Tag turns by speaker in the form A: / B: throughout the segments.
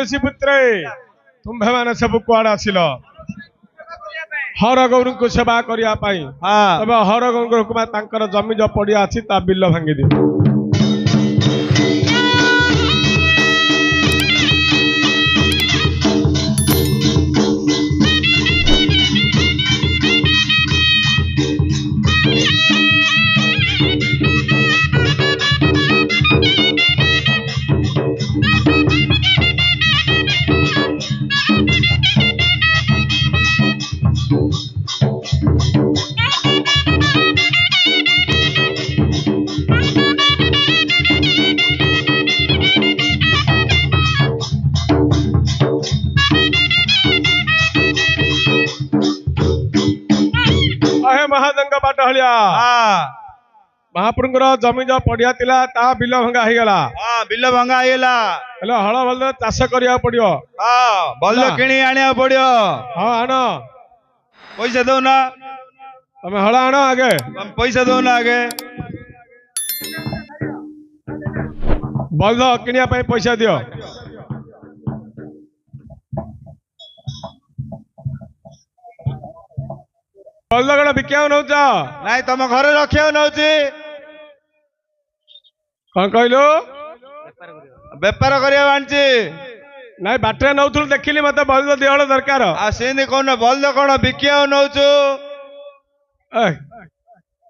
A: ऋषिपुत्रे तुम्भे माने सब कुआड़ आसिल हर गौर को सेवा करने तब हर गौर जमी जो पड़िया अच्छी बिल भांगी दियो महाजंग बाट हलिया महाप्रभुर जमी जो पड़िया ता बिल भंगा होगला
B: बिल भंगा
A: होगला हल बल चाष करिया पड़ियो
B: बल किणी आनिया पड़ियो
A: हाँ आण
B: पैसा दौना
A: तमें हल आण आगे
B: पैसा दौना आगे
A: बल किनिया पैसा दियो बल कौन बिका नौ
B: नाई तुम घर रखा नौ
A: कौन कहलु
B: बेपार करवा
A: नाई बाटे नौ देखिली मत बल दिहल दरकार
B: आसी कौन बल कौन बिका नौ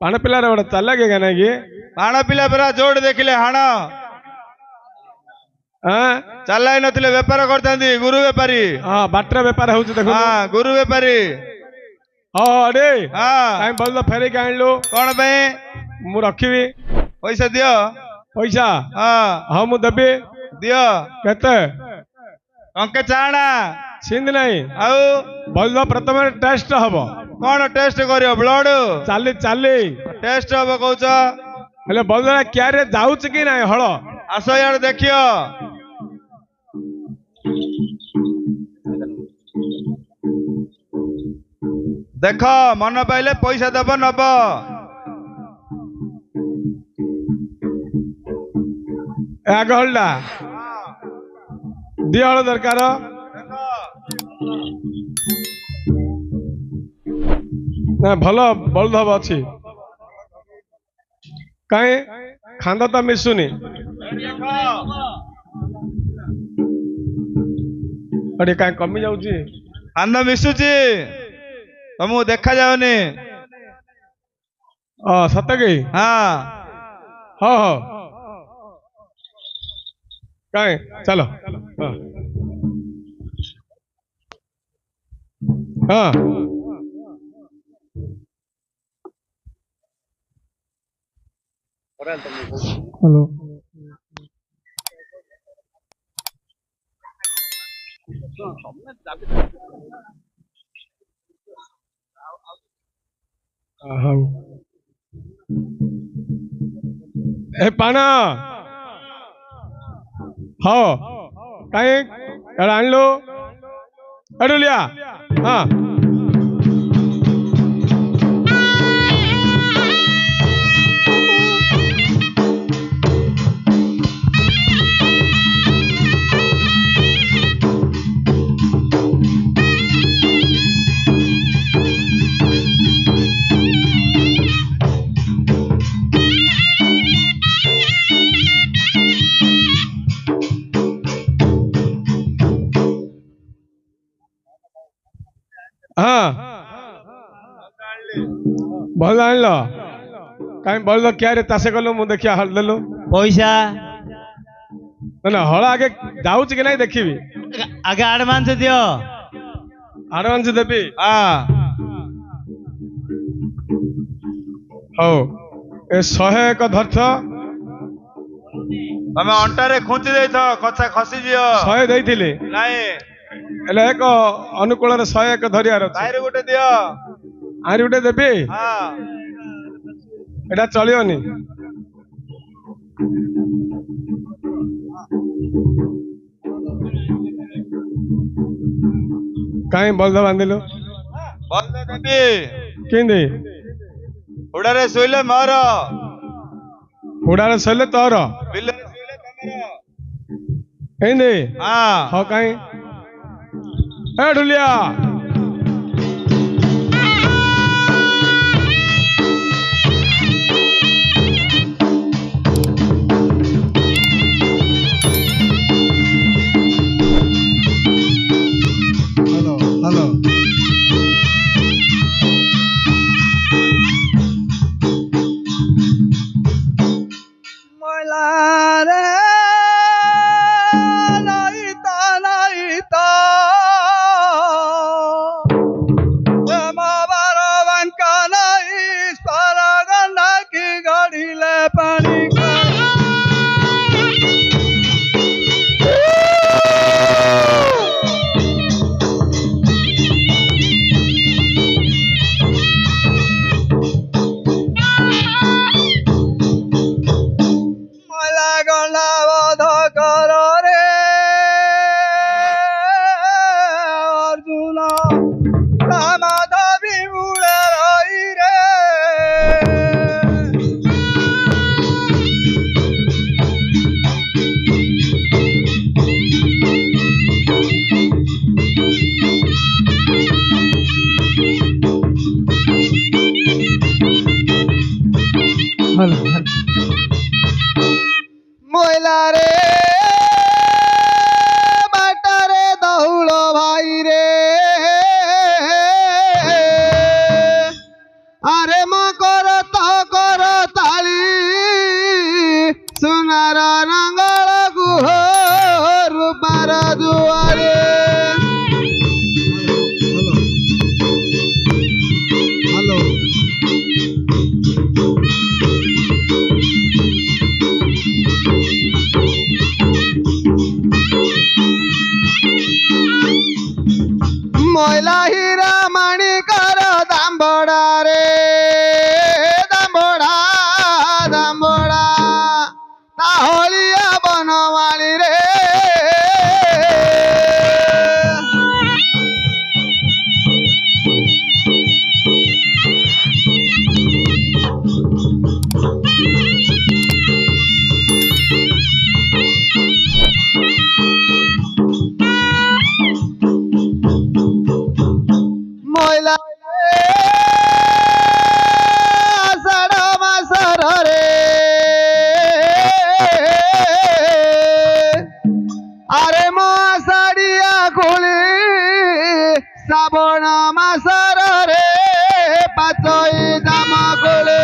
A: पाण पिला गोटे चल लगे ना कि
B: पाण पिला पूरा जोड़ देखिले हाण चल नथिले बेपार करते गुरु बेपारी
A: हाँ बाटर बेपार हो
B: गुरु बेपारी
A: हाँ अरे हाँ बल फेरे के आणलु
B: कौन पे
A: मु रखी
B: पैसा दियो
A: पैसा
B: हाँ
A: हाँ मु देबी
B: दियो
A: केते
B: अंके चाणा
A: सिंध नहीं
B: आउ
A: बल प्रथम टेस्ट हम
B: कौन टेस्ट करियो ब्लड
A: चाली चाली
B: टेस्ट हम कहूच
A: हेले बल क्या रे जाउच कि नहीं हल
B: आस यार देखियो देख मन पाइले पैसा दब नब
A: आग हल्ला दी हल दरकार ना भल बलधब अच्छी कहीं खांदा तो मिसुनी अरे कहीं कमी जाऊची
B: खांदा मिसुची तुमको देखा जाओनी
A: सत गई
B: हाँ
A: हाँ हाँ कहीं चलो हाँ हेलो ए पाना हाँ कहीं आन लो अरे लिया हाँ हाँ बल आन लो कहीं बल क्या रे तासे कलु मु देखिया हल देलु
B: पैसा
A: ना हल आगे जाऊच कि नहीं देखी
B: आगे एडवांस दियो
A: एडवांस देबी
B: हाँ
A: हो ए 101 धरथ
B: तमे अंटारे खुंची देथ कथा खसी जियो
A: 100 देइथिले
B: नाही
A: एले एक अनुकूल 101 धरियार
B: ताइरे गोटे दियो
A: आरी गोटे देबी
B: हां
A: एटा चलियोनी काई बलद बांधिलु
B: बलद देबी
A: किंदी
B: उडारे सोइले मार
A: उडारे सोइले तोर
B: बिल्ले सोइले तमरो
A: कहते
B: हाँ
A: हाँ कहीं ए ढुलिया
C: हेलो हेलो मलारे नाइता नाइता माबारवन का नहीं स्परागंडा की गाड़ी ले पानी का मला गंडा वध कर रे अर्जुन रामाधवी उड़े रही रे मोइला रे बाटा रे दौड़ो भाई रे अरे मकर तो कर ताली सुनार रंगल गुह रूपार जुआरे हेलो ময়লা হীরা মাণিকর দাম্বড়া রে দাম্বড়া দাম্বড়া তাহলিয়া বনমালী রে ময়লা আষাঢ় মাসর রে আরে মো আষাঢ়িয়া খুলি শ্রাবণ মাসর রে পাচই জামা খুলে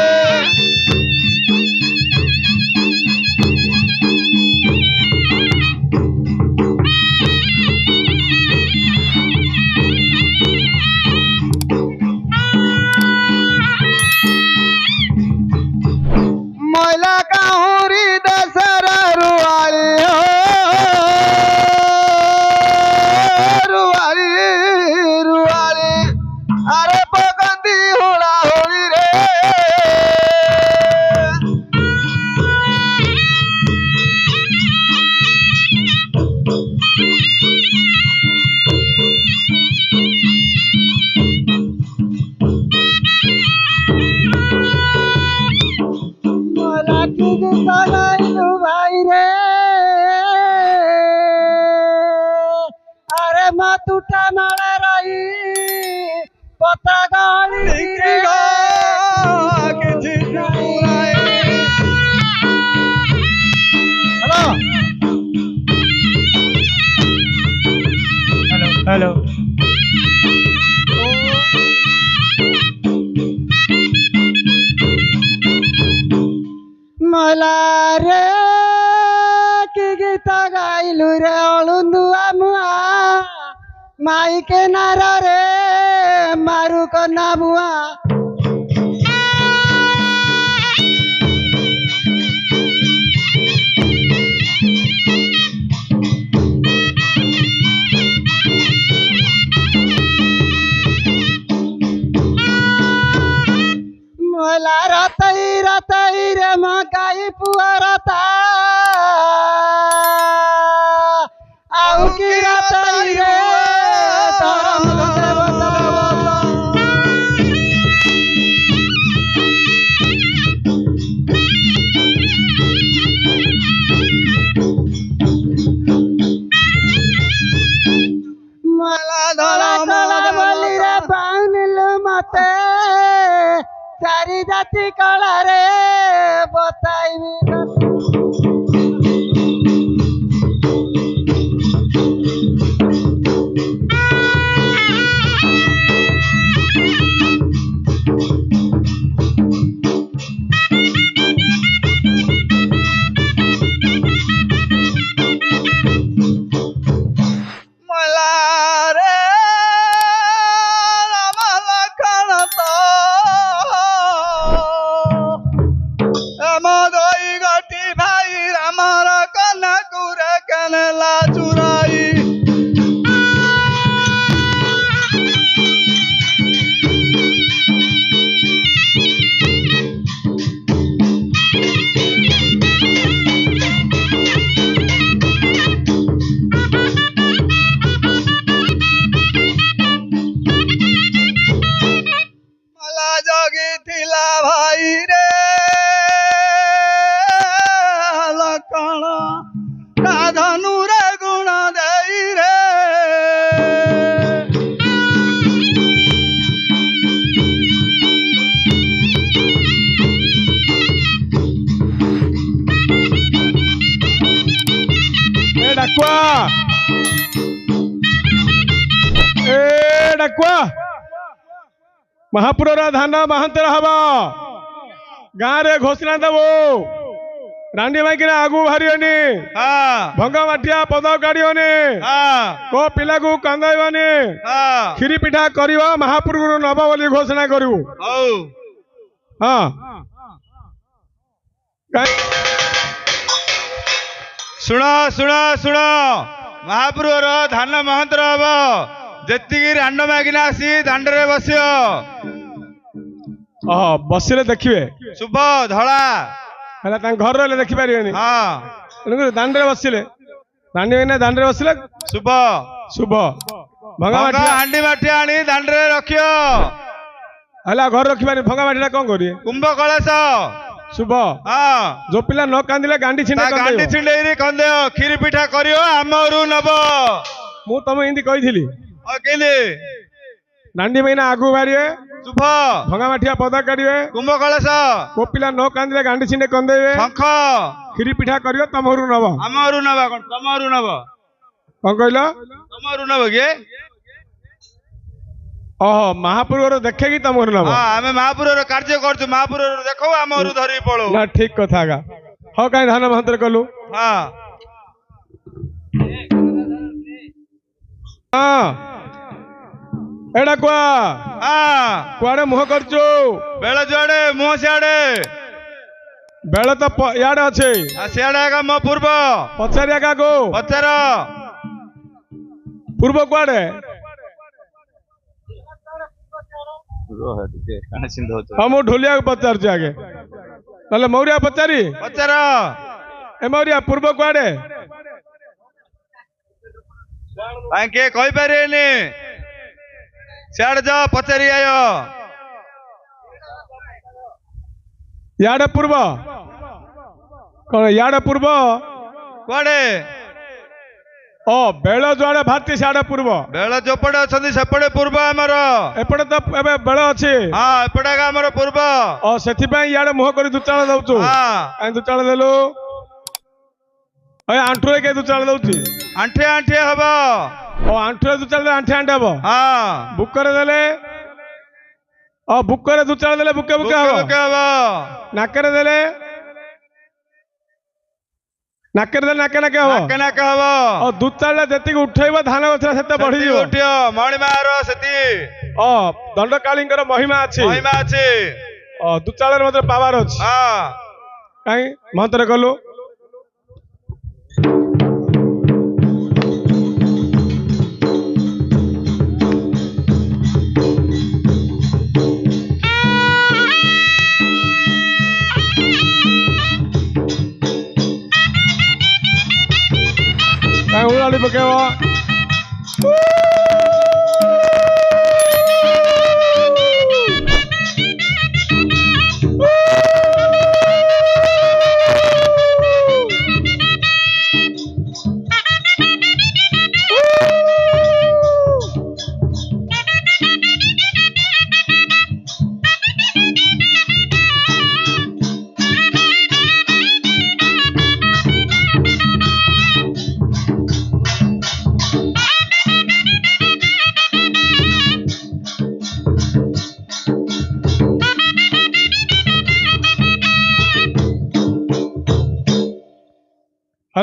C: ময়লা কাহুরি দেশের রুয়ালি রুয়ালি রুয়ালি আরে পকন্দি হুড়া হুড়ি রে আরে মাতুটা মারা রাই পতা গালি কিছু হ্যালো হ্যালো মলারে কি গীতা গাইলু রে অলুন্দুয়া মুয়া মাইকে নারা রে মারু কনা বুয়া মলা রাতাই রাতাই রে মকাই পুয়া রাতা আউ কি রাতাই রে তারা
D: ଚାରି ଜାତି କଳାରେ ବତାଇବି
C: ମଲାରେ ରାମ ଲକ୍ଷ୍ମଣ ତ ଆମ ଦୁଇ ଗୋଟି ଭାଇ ରାମର କନ୍ୟାକୁ ରେ କେନେଲା ଚୁରାଇ ମଲା ଜଗିଥିଲା ଭାଇ ରେ ଲକ୍ଷ୍ମଣ ତା ଧନୁରେ ଗୁଣ ଦେଇ ରେ
A: ଏ ଡାକୁଆ ଏ ଡାକୁଆ ମହାପୁରର ଧାନ ମହାନ୍ତର ହବ ଗାଁରେ ଘୋଷଣା ଦେବୁ ରାଣ୍ଡି ମାଇକିନା ଆଗୁ ବାହାରିବନି
B: ହଁ
A: ଭଙ୍ଗ ମାଠିଆ ପଦ କାଢିବନି
B: ହଁ
A: କୋ ପିଲାକୁ କାନ୍ଦାଇବନି
B: ହଁ
A: କ୍ଷୀରି ପିଠା କରିବ ମହାପୁରରୁ ନବ ବୋଲି ଘୋଷଣା କରିବୁ
B: ହଉ
A: ହଁ କାଇଁ-
B: ଶୁଣ ଶୁଣ ଶୁଣ ମହାପ୍ରଭୁର ଧାନ ମହନ୍ତର ହବ ଯେତିକି ରାଣ୍ଡ ମାଗିନା ଆସି ଦାଣ୍ଡରେ ବସିବ
A: ବସିଲେ ଦେଖିବେ
B: ଶୁଭ ଧଳା
A: ହେଲା ତାଙ୍କ ଘର ରହିଲେ ଦେଖିପାରିବେନି
B: ହଁ
A: ତେଣୁକରି ଦାଣ୍ଡରେ ବସିଲେ ରାଣ୍ଡି ମାଇକିନା ଦାଣ୍ଡରେ ବସିଲେ
B: ଶୁଭ
A: ଶୁଭ ଭଙ୍ଗା
B: ଭଙ୍ଗା
A: ମାଠିଆ
B: ହାଣ୍ଡି ମାଠି ଆଣି ଦାଣ୍ଡରେ ରଖିବ
A: ହେଲା ଘରେ ରଖିବାନି ଭଙ୍ଗା ମାଠିଟା କଣ କରିବେ
B: କୁମ୍ଭ କଳସ
A: ଶୁଭ
B: ହଁ
A: ଯୋଉ ପିଲା ନ କାନ୍ଦିଲେ ଗାଣ୍ଡି
B: ତା
A: ଛିଣ୍ଡେ
B: ଗାଣ୍ଡି ଛିଣ୍ଡେଇରି କନ୍ଦେଅ କ୍ଷୀରି ପିଠା କରିବ ଆମରୁ ନବ
A: ମୁଁ ତମକୁ ଏମିତି କହିଥିଲି
B: କେମିତି
A: ରାଣ୍ଡି ମାଇକିନା ଆଗକୁ ବାହାରିବେ
B: ଶୁଭ
A: ଭଙ୍ଗା ମାଠିଆ ପଦା କାଢିବେ
B: କୁମ୍ଭ କଳସ
A: କୋ ପିଲା ନ କାନ୍ଦିଲେ ଗାଣ୍ଡି ଛିଣ୍ଡେ କନ୍ଦେଇବେ
B: ଶଙ୍ଖ
A: କ୍ଷୀରି ପିଠା କରିବ ତମରୁ ନବ
B: ଆମରୁ ନବ କଣ ତମରୁ ନବ
A: କଣ କହିଲ
B: ତମରୁ ନବ କିଏ
A: ଓହୋ ମହାପୁରୁର ଦେଖେକି ତମରୁ ନବ
B: ହଁ ଆମେ ମହାପୁରର କାର୍ଯ୍ୟ କରୁଛୁ ମହାପୁରର ଦେଖଉ ଆମରୁ ଧରିକି ପଳଉ
A: ନା ଠିକ କଥା ଆଗା ହଉ କାହିଁ ଧାନ ମହାନ୍ତରେ କଲୁ
B: ହଁ
A: ହଁ ଏଇଟା କୁଆ
B: ହଁ
A: କୁଆଡେ ମୁହଁ କରୁଛୁ
B: ବେଳ ଯୁଆଡେ ମୁହଁ ସିଆଡେ
A: ବେଳ ତ ଇଆଡେ ଅଛି
B: ସିଆଡେ ଆଗ ମୋ ପୂର୍ବ
A: ପଚାରିଆ କାକୁ
B: ପଚାର
A: ପୂର୍ବ କୁଆଡେ ହଁ ମୁଁ ଢୋଲିଆକୁ ପଚାରୁଛି ଆଗେ ନହେଲେ ମୌରିଆ ପଚାରି
B: ପଚାର
A: ଏ ମୌରିଆ ପୂର୍ବ କୁଆଡେ
B: କାଇଁ କିଏ କହିପାରିବେନି ସିଆଡେ ଯାଅ ପଚାରି ଆୟ
A: ଇଆଡେ ପୂର୍ବ କଣ ଇଆଡେ ପୂର୍ବ
B: କୁଆଡେ
A: ବେଳ ଯୁଆଡେ ବାହାରିଛି ସିଆଡେ ପୂର୍ବ
B: ବେଳ ଯୋପଟେ ଅଛନ୍ତି ସେପଟେ ପୂର୍ବ ଆମର
A: ଏପଟେ ତ ଏବେ ବେଳ ଅଛି
B: ହଁ ଏପଟେ ଆଗ ଆମର ପୂର୍ବ
A: ସେଥିପାଇଁ ଇଆଡେ ମୁହଁ କରି ଦୁଚାଳ ଦଉଛୁ
B: ହଁ
A: କାହିଁ ଦୁଚାଳ ଦେଲୁ ଆଣ୍ଠୁରେ କିଏ ଦୁଚାଳ ଦଉଛି
B: ଆଣ୍ଠିଏ ଆଣ୍ଠିଏ ହବ
A: ଆଣ୍ଠୁରେ ଦୁଚାଳ ଦେଲେ ଆଣ୍ଠେ ଆଣ୍ଠେ ହବ
B: ହଁ
A: ବୁକରେ ଦେଲେ ବୁକରେ ଦୁଚାଳ ଦେଲେ ବୁକେ ବୁକେ ହବ ନାକରେ ଦେଲେ ନାକରେ ଦେଲେ ନାକେ ନାକେ ହବ
B: ନାକେ ନାକେ ହବ
A: ଦୁଚାଳ ଯେତିକି ଉଠେଇବ ଧାନ ଗଛ ସେତେ ବଢିଯିବ
B: ଉଠିବ ମଣିମାର ସେତି
A: ଦଣ୍ଡକାଳୀଙ୍କର ମହିମା ଅଛି
B: ମହିମା ଅଛି
A: ଦୁଚାଳରେ ମଧ୍ୟ ପାୱାର ଅଛି
B: ହଁ
A: କାହିଁ ମନ୍ତ୍ର କଲୁ ଉଳାଳି ପକେଇବ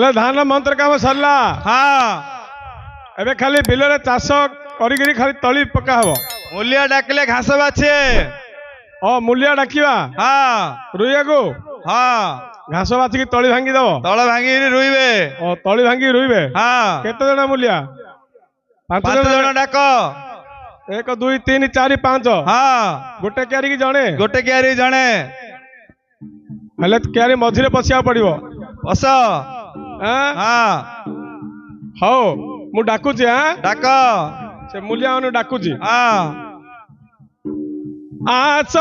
A: ତାହେଲେ ଧାନ ମନ୍ତ୍ର କାମ ସରିଲା।
B: ହଁ
A: ଏବେ ଖାଲି ବିଲରେ ଚାଷ କରିକିରି ଖାଲି ତଳି ପକା ହବ।
B: ମୂଲିଆ ଡାକିଲେ ଘାସ ବାଛେ।
A: ମୂଲିଆ ଡାକିବା
B: ହଁ
A: ରୁଇବାକୁ।
B: ହଁ
A: ଘାସ ବାଛିକି ତଳି ଭାଙ୍ଗି ଦବ।
B: ତଳ ଭାଙ୍ଗିକି ରୁଇବେ।
A: ତଳି ଭାଙ୍ଗି ରୁଇବେ।
B: ହଁ
A: କେତେ ଜଣ ମୂଲିଆ?
B: 5 ଜଣ ଡାକ।
A: 1 2 3 4 5।
B: ହଁ
A: ଗୋଟେ କ୍ୟାରି କି ଜଣେ।
B: ଗୋଟେ କିଆରି ଜଣେ।
A: ହେଲେ କ୍ୟାରି ମଝିରେ ପଶିବାକୁ ପଡିବ।
B: ବସ।
A: ଆଁ?
B: ହଁ
A: ହଉ ମୁଁ ଡାକୁଛି।
B: ଡାକ।
A: ସେ ମୂଲିଆ ମାନଙ୍କୁ ଡାକୁଛି।
B: ହଁ
A: ଆସ